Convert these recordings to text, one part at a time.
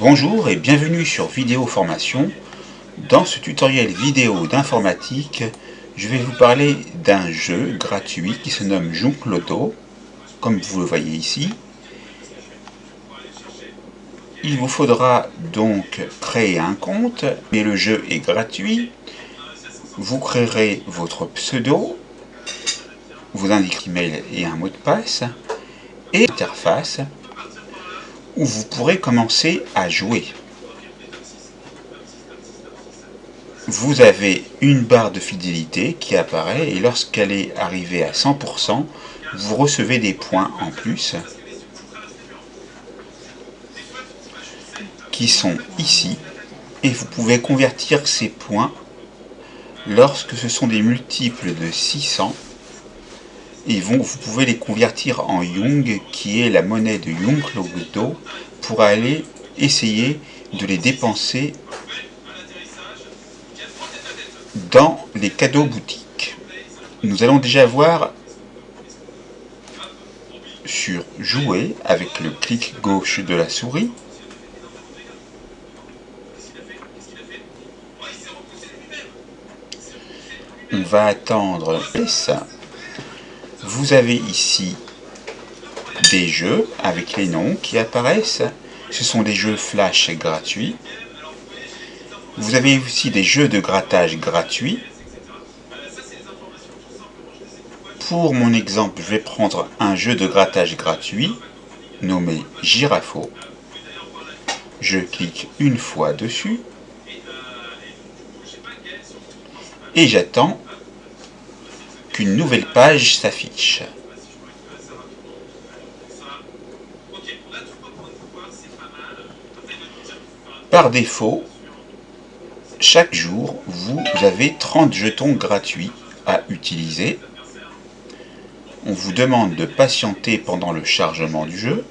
Bonjour et bienvenue sur Vidéo Formation. Dans ce tutoriel vidéo d'informatique, je vais vous parler d'un jeu gratuit qui se nomme Junkloto, comme vous le voyez ici. Il vous faudra donc créer un compte, mais le jeu est gratuit. Vous créerez votre pseudo, vous indiquerez email et un mot de passe, et l'interface où vous pourrez commencer à jouer. Vous avez une barre de fidélité qui apparaît et lorsqu'elle est arrivée à 100%, vous recevez des points en plus qui sont ici et vous pouvez convertir ces points lorsque ce sont des multiples de 600 et vous pouvez les convertir en Yung qui est la monnaie de Junkloto pour aller essayer de les dépenser dans les cadeaux boutiques. Nous allons déjà voir sur jouer avec le clic gauche de la souris. On va attendre ça. Vous avez ici des jeux avec les noms qui apparaissent. Ce sont des jeux flash gratuits. Vous avez aussi des jeux de grattage gratuits. Pour mon exemple, je vais prendre un jeu de grattage gratuit nommé Girafo. Je clique une fois dessus et j'attends qu'une nouvelle page s'affiche. Par défaut, chaque jour, vous avez 30 jetons gratuits à utiliser. On vous demande de patienter pendant le chargement du jeu.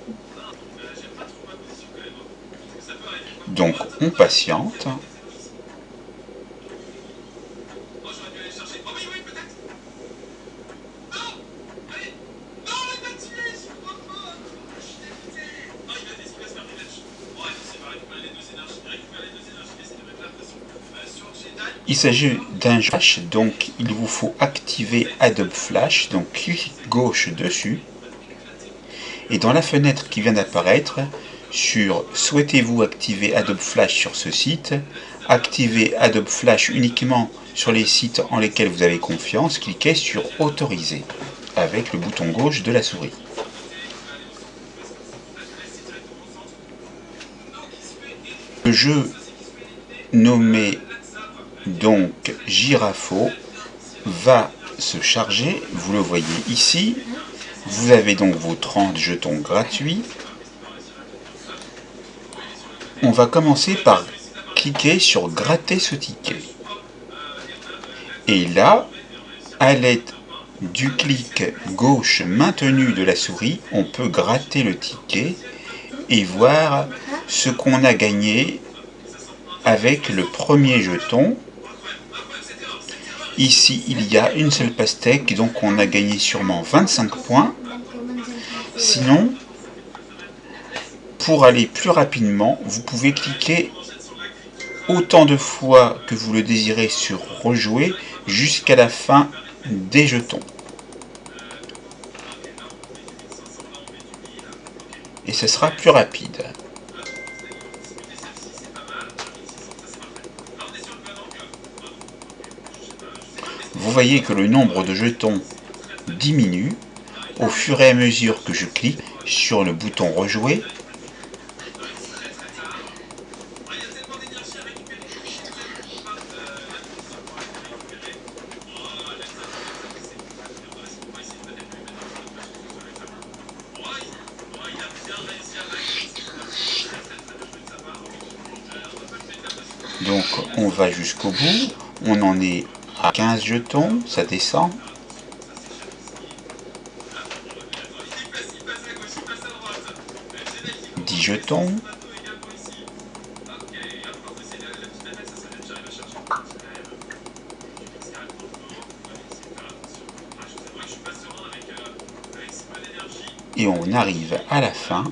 Donc on patiente. Il s'agit d'un jeu Flash, donc il vous faut activer Adobe Flash, donc clic gauche dessus. Et dans la fenêtre qui vient d'apparaître, sur souhaitez-vous activer Adobe Flash sur ce site, activez Adobe Flash uniquement sur les sites en lesquels vous avez confiance, cliquez sur autoriser avec le bouton gauche de la souris. Le jeu nommé donc Girafo va se charger, vous le voyez ici. Vous avez donc vos 30 jetons gratuits. On va commencer par cliquer sur gratter ce ticket. Et là, à l'aide du clic gauche maintenu de la souris, on peut gratter le ticket et voir ce qu'on a gagné avec le premier jeton. Ici, il y a une seule pastèque, donc on a gagné sûrement 25 points. Sinon, pour aller plus rapidement, vous pouvez cliquer autant de fois que vous le désirez sur rejouer jusqu'à la fin des jetons. Et ce sera plus rapide. Vous voyez que le nombre de jetons diminue au fur et à mesure que je clique sur le bouton rejouer. Donc on va jusqu'au bout, on en est à 15 jetons, ça descend. Jetons. Et on arrive à la fin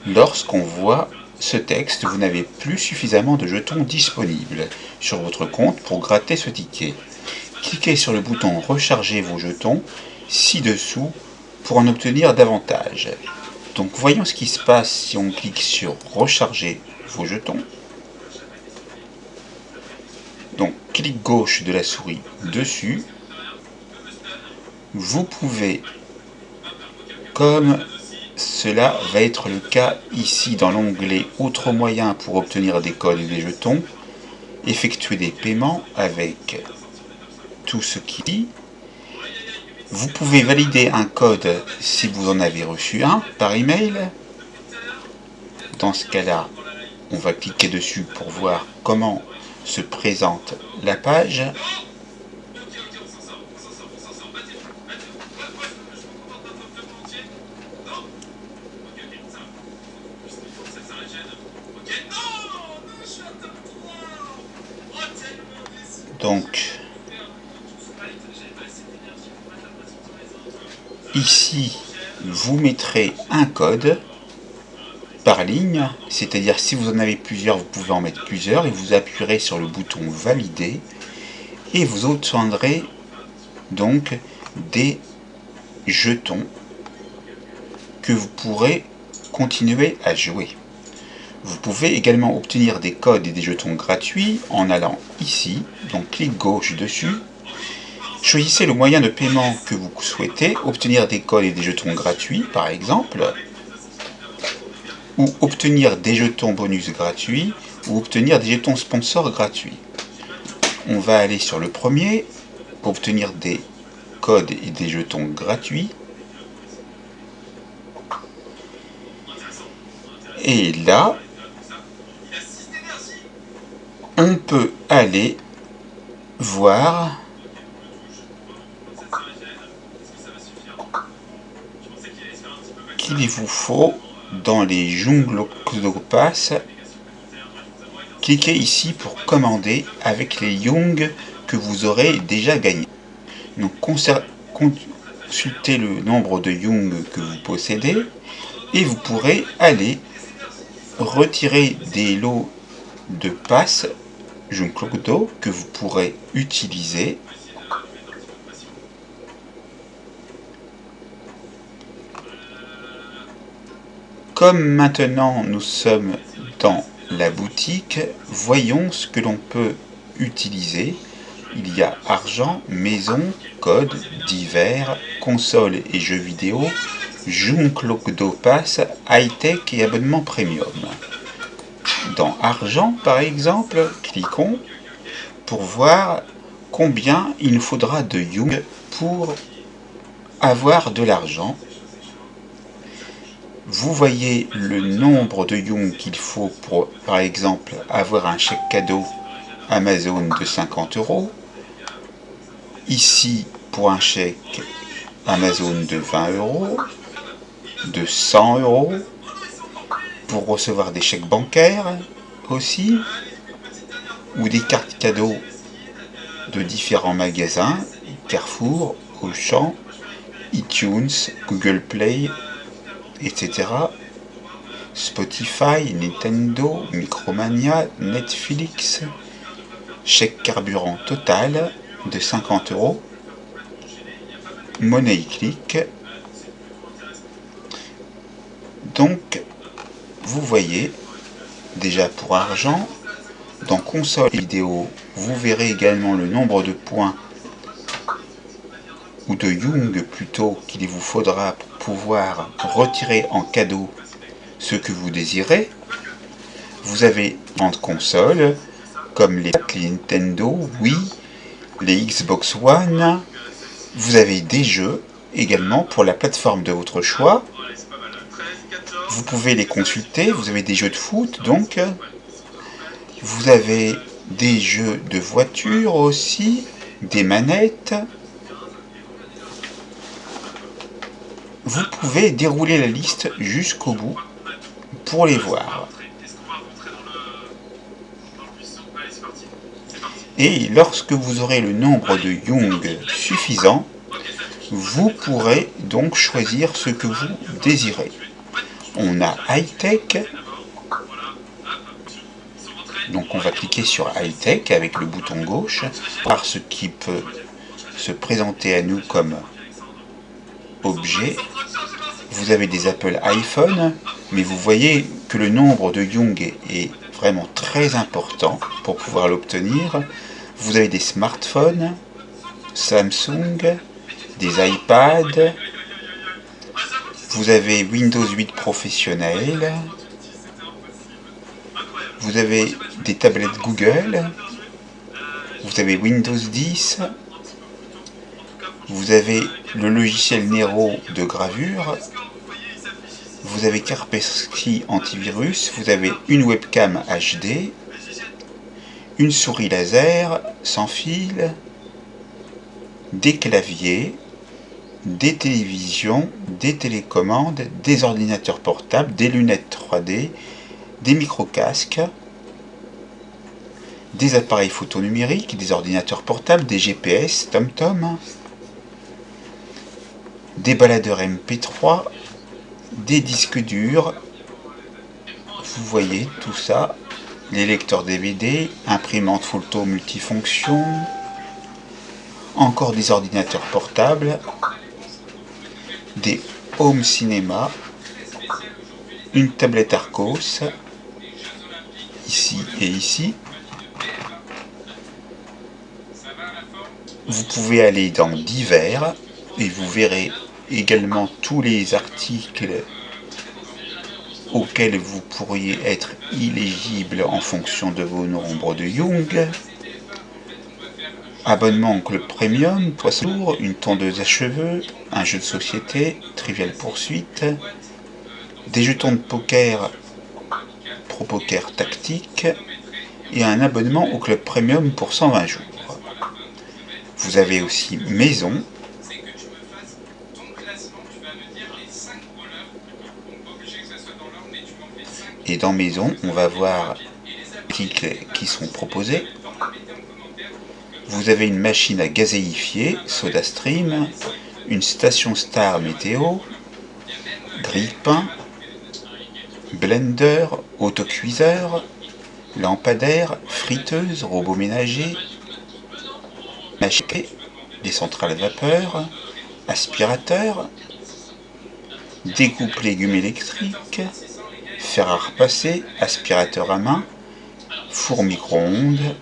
lorsqu'on voit ce texte, vous n'avez plus suffisamment de jetons disponibles sur votre compte pour gratter ce ticket. Cliquez sur le bouton recharger vos jetons ci-dessous pour en obtenir davantage. Donc voyons ce qui se passe si on clique sur recharger vos jetons. Donc clic gauche de la souris dessus. Vous pouvez, comme cela va être le cas ici dans l'onglet autres moyens pour obtenir des codes et des jetons, effectuer des paiements avec tout ce qui dit. Vous pouvez valider un code si vous en avez reçu un par email. Dans ce cas-là, on va cliquer dessus pour voir comment se présente la page. Donc, ici, vous mettrez un code par ligne, c'est-à-dire si vous en avez plusieurs, vous pouvez en mettre plusieurs, et vous appuierez sur le bouton valider, et vous obtiendrez donc des jetons que vous pourrez continuer à jouer. Vous pouvez également obtenir des codes et des jetons gratuits en allant ici, donc clic gauche dessus. Choisissez le moyen de paiement que vous souhaitez, obtenir des codes et des jetons gratuits par exemple, ou obtenir des jetons bonus gratuits, ou obtenir des jetons sponsors gratuits. On va aller sur le premier, obtenir des codes et des jetons gratuits. Et là, on peut aller voir qu'il vous faut dans les jungles Octopass. Cliquez ici pour commander avec les Young que vous aurez déjà gagnés. Donc consultez le nombre de Young que vous possédez et vous pourrez aller retirer des lots de passes Junglockdo que vous pourrez utiliser. Comme maintenant nous sommes dans la boutique, voyons ce que l'on peut utiliser. Il y a argent, maison, code, divers, console et jeux vidéo, Junglockdo Pass, high-tech et abonnement premium. Dans argent par exemple, cliquons pour voir combien il nous faudra de Young pour avoir de l'argent. Vous voyez le nombre de Young qu'il faut pour, par exemple, avoir un chèque cadeau Amazon de 50 €. Ici, pour un chèque Amazon de 20 €, de 100 €, pour recevoir des chèques bancaires aussi, ou des cartes cadeaux de différents magasins, Carrefour, Auchan, iTunes, Google Play, etc. Spotify, Nintendo, Micromania, Netflix, chèque carburant total de 50 €, MoneyClick. Donc, vous voyez, déjà pour argent, dans console vidéo, vous verrez également le nombre de points, ou de Young plutôt, qu'il vous faudra pour pouvoir retirer en cadeau ce que vous désirez. Vous avez en console, comme les Nintendo, Wii, les Xbox One. Vous avez des jeux également pour la plateforme de votre choix. Vous pouvez les consulter. Vous avez des jeux de foot, donc. Vous avez des jeux de voiture aussi, des manettes. Vous pouvez dérouler la liste jusqu'au bout pour les voir. Et lorsque vous aurez le nombre de Young suffisant, vous pourrez donc choisir ce que vous désirez. on a High Tech. Donc on va cliquer sur High Tech avec le bouton gauche, voir ce qui peut se présenter à nous comme objet. Vous avez des Apple iPhone, mais vous voyez que le nombre de Young est vraiment très important pour pouvoir l'obtenir. Vous avez des smartphones, Samsung, des iPads, vous avez Windows 8 professionnel, vous avez des tablettes Google, vous avez Windows 10, vous avez le logiciel Nero de gravure, vous avez Kaspersky antivirus, vous avez une webcam HD, une souris laser sans fil, des claviers, des télévisions, des télécommandes, des ordinateurs portables, des lunettes 3D, des micro-casques, des appareils photo numériques, des ordinateurs portables, des GPS, TomTom, des baladeurs MP3, des disques durs, vous voyez tout ça, les lecteurs DVD, imprimantes photo multifonction, encore des ordinateurs portables, des home cinéma, une tablette Arcos, ici et ici. Vous pouvez aller dans divers et vous verrez également tous les articles auxquels vous pourriez être éligible en fonction de vos nombres de Young. Abonnement Club Premium, Poisson, une tondeuse à cheveux, un jeu de société, Trivial Poursuite, des jetons de poker, Pro Poker Tactique et un abonnement au Club Premium pour 120 jours. Vous avez aussi Maison. Et dans Maison, on va voir les articles qui sont proposés. Vous avez une machine à gazéifier, SodaStream, une station Star Météo, grille-pain, blender, autocuiseur, lampadaire, friteuse, robot ménager, machine, des centrales à vapeur, aspirateur, découpe légumes électriques, fer à repasser, aspirateur à main, four micro-ondes,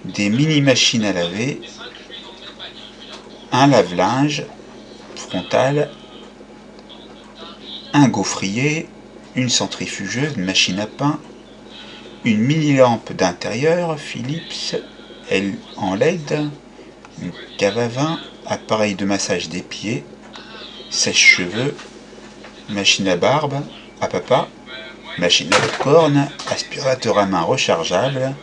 des mini-machines à laver, un lave-linge frontal, un gaufrier, une centrifugeuse, une machine à pain, une mini-lampe d'intérieur Philips, elle en LED, une cave à vin, appareil de massage des pieds, sèche-cheveux, machine à barbe, à papa, machine à popcorn, aspirateur à main rechargeable,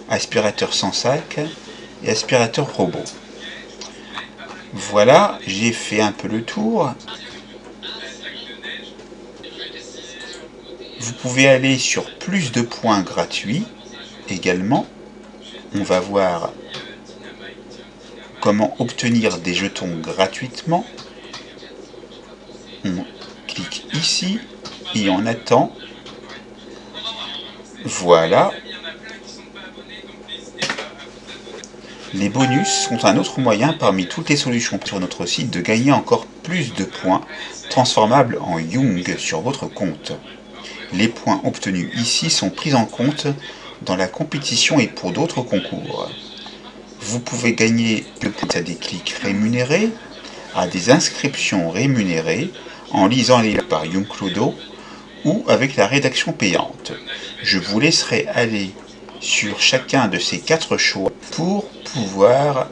aspirateur sans sac et aspirateur robot. Voilà, j'ai fait un peu le tour. Vous pouvez aller sur plus de points gratuits également. On va voir comment obtenir des jetons gratuitement. On clique ici et on attend. Voilà. Les bonus sont un autre moyen parmi toutes les solutions sur notre site de gagner encore plus de points transformables en Young sur votre compte. Les points obtenus ici sont pris en compte dans la compétition et pour d'autres concours. Vous pouvez gagner le point à des clics rémunérés, à des inscriptions rémunérées, en lisant les livres par Young Clodo ou avec la rédaction payante. Je vous laisserai aller sur chacun de ces 4 choix pour pouvoir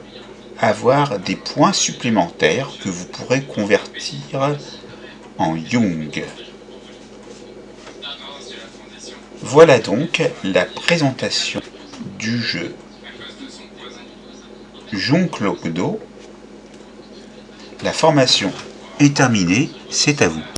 avoir des points supplémentaires que vous pourrez convertir en Young. Voilà donc la présentation du jeu Young Clodo. La formation est terminée, c'est à vous.